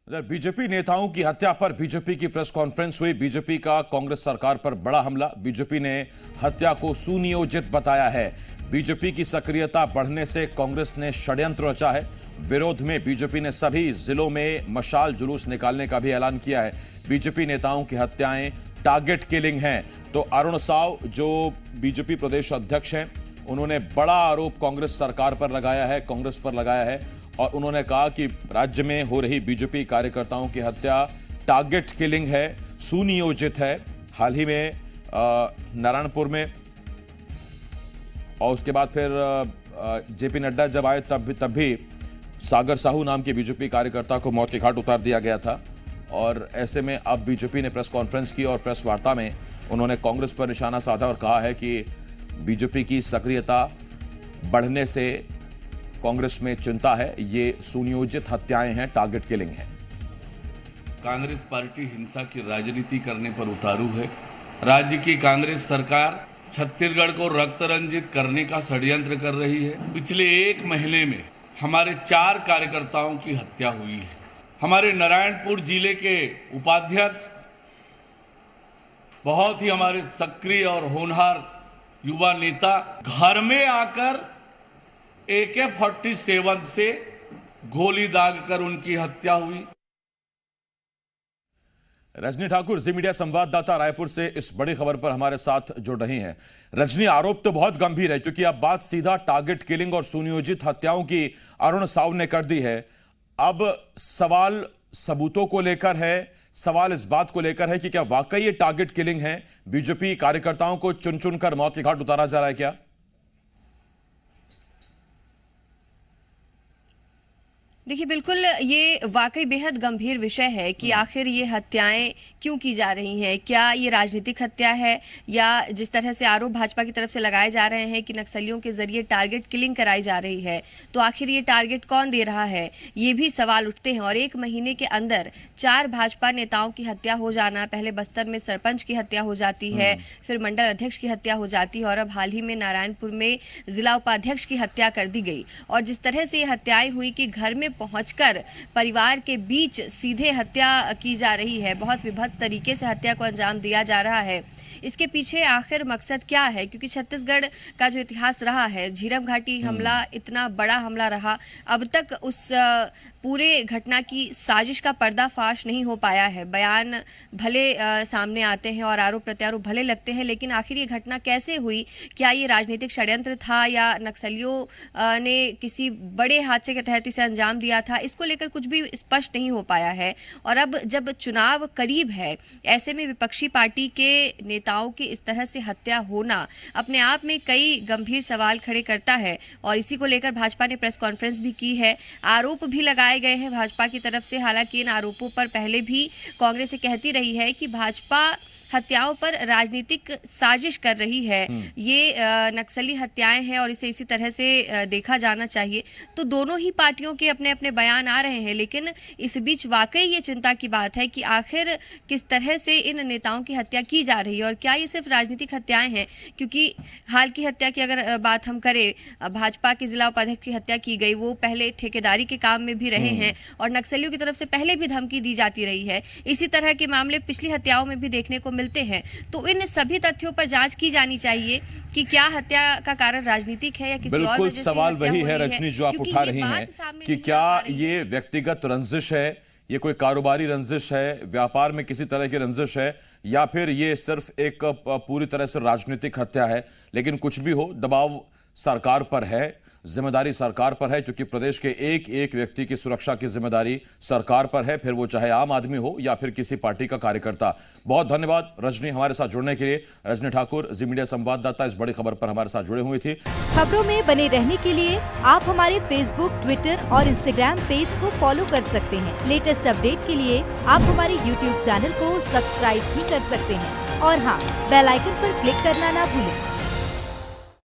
इधर बीजेपी नेताओं की हत्या पर बीजेपी की प्रेस कॉन्फ्रेंस हुई। बीजेपी का कांग्रेस सरकार पर बड़ा हमला। बीजेपी ने हत्या को सुनियोजित बताया है। बीजेपी की सक्रियता बढ़ने से कांग्रेस ने षड्यंत्र रचा है। विरोध में बीजेपी ने सभी जिलों में मशाल जुलूस निकालने का भी ऐलान किया है। बीजेपी नेताओं की हत्याएं टारगेट किलिंग हैं। तो अरुण साव जो बीजेपी प्रदेश अध्यक्ष हैं, उन्होंने बड़ा आरोप कांग्रेस सरकार पर लगाया है, कांग्रेस पर लगाया है, और उन्होंने कहा कि राज्य में हो रही बीजेपी कार्यकर्ताओं की हत्या टारगेट किलिंग है, सुनियोजित है। हाल ही में नारायणपुर में और उसके बाद फिर जेपी नड्डा जब आए तब भी सागर साहू नाम के बीजेपी कार्यकर्ता को मौत के घाट उतार दिया गया था। और ऐसे में अब बीजेपी ने प्रेस कॉन्फ्रेंस की और प्रेस वार्ता में उन्होंने कांग्रेस पर निशाना साधा और कहा है कि बीजेपी की सक्रियता बढ़ने से कांग्रेस में चिंता है, ये सुनियोजित हत्याएं हैं, टारगेट किलिंग है। कांग्रेस पार्टी हिंसा की राजनीति करने पर उतारू है। राज्य की कांग्रेस सरकार छत्तीसगढ़ को रक्त रंजित करने का षड्यंत्र कर रही है। पिछले 1 महीने में हमारे 4 कार्यकर्ताओं की हत्या हुई है। हमारे नारायणपुर जिले के उपाध्यक्ष बहुत ही हमारे सक्रिय और होनहार युवा नेता घर में आकर AK-47 से गोली दागकर उनकी हत्या हुई। रजनी ठाकुर जी मीडिया संवाददाता रायपुर से इस बड़ी खबर पर हमारे साथ जुड़ रही हैं। रजनी, आरोप तो बहुत गंभीर है क्योंकि अब बात सीधा टारगेट किलिंग और सुनियोजित हत्याओं की अरुण साव ने कर दी है। अब सवाल सबूतों को लेकर है, सवाल इस बात को लेकर है कि क्या वाकई ये टारगेट किलिंग है, बीजेपी कार्यकर्ताओं को चुन चुनकर मौत के घाट उतारा जा रहा है क्या? देखिए, बिल्कुल ये वाकई बेहद गंभीर विषय है कि आखिर ये हत्याएं क्यों की जा रही हैं। क्या ये राजनीतिक हत्या है या जिस तरह से आरोप भाजपा की तरफ से लगाए जा रहे हैं कि नक्सलियों के जरिए टारगेट किलिंग कराई जा रही है, तो आखिर ये टारगेट कौन दे रहा है, ये भी सवाल उठते हैं। और 1 महीने के अंदर 4 भाजपा नेताओं की हत्या हो जाना, पहले बस्तर में सरपंच की हत्या हो जाती है, फिर मंडल अध्यक्ष की हत्या हो जाती है और अब हाल ही में नारायणपुर में जिला उपाध्यक्ष की हत्या कर दी गई। और जिस तरह से ये हत्याएं हुई कि घर में पहुंचकर परिवार के बीच सीधे हत्या की जा रही है, बहुत विभत्स तरीके से हत्या को अंजाम दिया जा रहा है। इसके पीछे आखिर मकसद क्या है? क्योंकि छत्तीसगढ़ का जो इतिहास रहा है, झीरम घाटी हमला इतना बड़ा हमला रहा, अब तक उस पूरे घटना की साजिश का पर्दाफाश नहीं हो पाया है। बयान भले सामने आते हैं और आरोप प्रत्यारोप भले लगते हैं, लेकिन आखिर ये घटना कैसे हुई? क्या ये राजनीतिक षड्यंत्र था या नक्सलियों ने किसी बड़े हादसे के तहत इसे अंजाम दिया था? इसको लेकर कुछ भी स्पष्ट नहीं हो पाया है। और अब जब चुनाव करीब है, ऐसे में विपक्षी पार्टी के नेताओं की इस तरह से हत्या होना अपने आप में कई गंभीर सवाल खड़े करता है। और इसी को लेकर भाजपा ने प्रेस कॉन्फ्रेंस भी की है, आरोप भी लगाए गए हैं भाजपा की तरफ से। हालांकि इन आरोपों पर पहले भी कांग्रेस ये कहती रही है कि भाजपा हत्याओं पर राजनीतिक साजिश कर रही है, ये नक्सली हत्याएं हैं और इसे इसी तरह से देखा जाना चाहिए। तो दोनों ही पार्टियों के अपने अपने बयान आ रहे हैं, लेकिन इस बीच वाकई ये चिंता की बात है कि आखिर किस तरह से इन नेताओं की हत्या की जा रही है और क्या ये सिर्फ राजनीतिक हत्याएं हैं? क्योंकि हाल की हत्या की अगर बात हम करें, भाजपा के जिला उपाध्यक्ष की हत्या की गई, वो पहले ठेकेदारी के काम में भी रहे हैं और नक्सलियों की तरफ से पहले भी धमकी दी जाती रही है। इसी तरह के मामले पिछली हत्याओं में भी देखने को मिलते हैं। तो इन सभी तथ्यों पर जांच की जानी चाहिए कि क्या हत्या का कारण राजनीतिक है या किसी और वजह से। बिल्कुल सवाल वही है रजनी जो आप उठा रही हैं कि क्या ये व्यक्तिगत रंजिश है, ये कोई कारोबारी रंजिश है, व्यापार में किसी तरह की रंजिश है, या फिर ये सिर्फ एक पूरी तरह से राजनीतिक हत्या है। लेकिन कुछ भी हो, दबाव सरकार पर है, जिम्मेदारी सरकार पर है, क्योंकि प्रदेश के एक एक व्यक्ति की सुरक्षा की जिम्मेदारी सरकार पर है, फिर वो चाहे आम आदमी हो या फिर किसी पार्टी का कार्यकर्ता। बहुत धन्यवाद रजनी हमारे साथ जुड़ने के लिए। रजनी ठाकुर जी मीडिया संवाददाता इस बड़ी खबर पर हमारे साथ जुड़े हुए थी। खबरों में बने रहने के लिए आप हमारे फेसबुक, ट्विटर और इंस्टाग्राम पेज को फॉलो कर सकते हैं। लेटेस्ट अपडेट के लिए आप हमारे यूट्यूब चैनल को सब्सक्राइब भी कर सकते हैं और हाँ, बेल आइकन पर क्लिक करना ना भूलें।